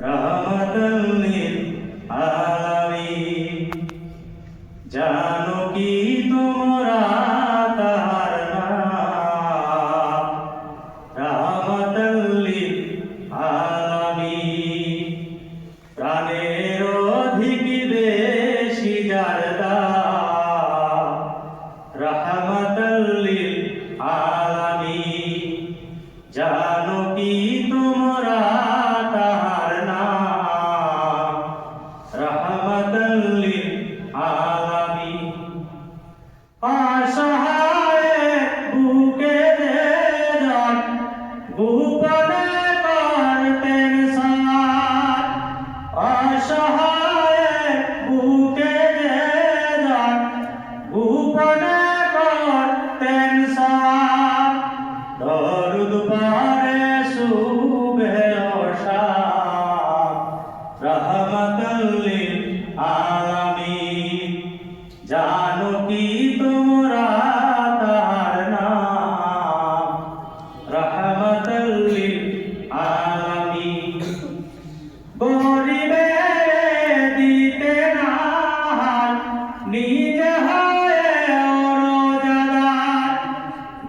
রাহমাতাল লিল আলামিন। জানো কি তোমরা তার নাম? রাহমাতাল লিল আলামিন। প্রাণের অধিক বেশি যার দাম, রাহমাতাল লিল আলামিন। জানো কি তোমরা তার নাম? রাহমাতাল লিল আলামিন। অসহায়ের বুকে যে যান গোপনে করতেন সার, অসহায়ের বুকে যে যান গোপনে করতেন সার। দরুদ পড়ে শুভে ও শাম, রাহমাতাল লিল আলামিন। জানো কি তোমরা তার নাম? রাহমাতাল লিল আলামিন। গরিবের দিতে না হাত, নিজে হয়ে রোজাদার।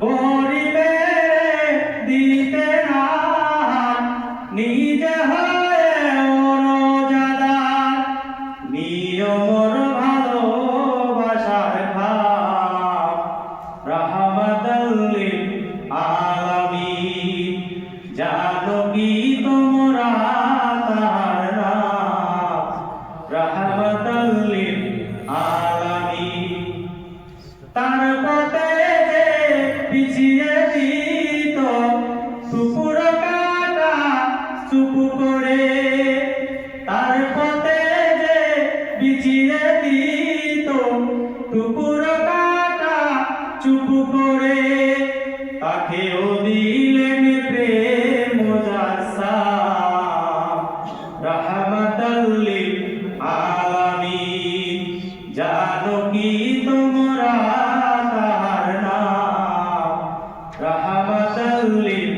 গরিবের দিতে না হাত, নিজে হয়ে রোজাদার। নিয়মর ভালোবাসার খাম, রাহমাতাল লিল আলামিন। জানো কি তোমরা তার নাম? রাহমাতাল লিল আলামিন। তার পথে যে পিছিয়ে দিত টুকরো কাটা চুপ করে, তার পথে যে পিছিয়ে দিত টুকরো কাটা চুপ করে, তাকেও দিলেন প্রেম মুজাসসাম, রাহমাতাল লিল আলামিন। জানো কি তোমরা তার নাম? রাহমাতাল লিল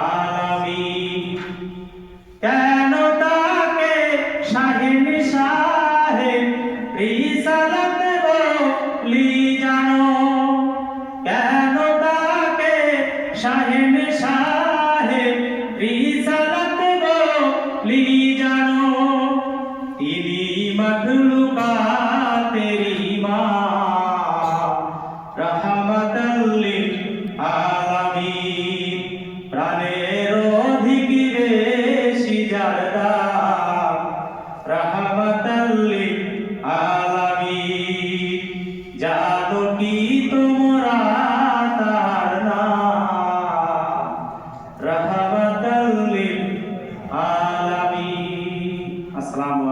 আলামিন। কেন তাকে শাহিন সাহেব রিসালাত বলি জানো? কেন তাকে শাহিন সাহেব রিসালাত বলি জানো? তিনি মাখলুকাতের ইমাম, রাহমাতাল লিল আলামিন। প্রাণের অধিক বেশি যার দাম, রাহমাতাল লিল আলামিন। জানো কি তোমরা তার নাম? রাহমাতাল লিল আলামিন। আসসালামু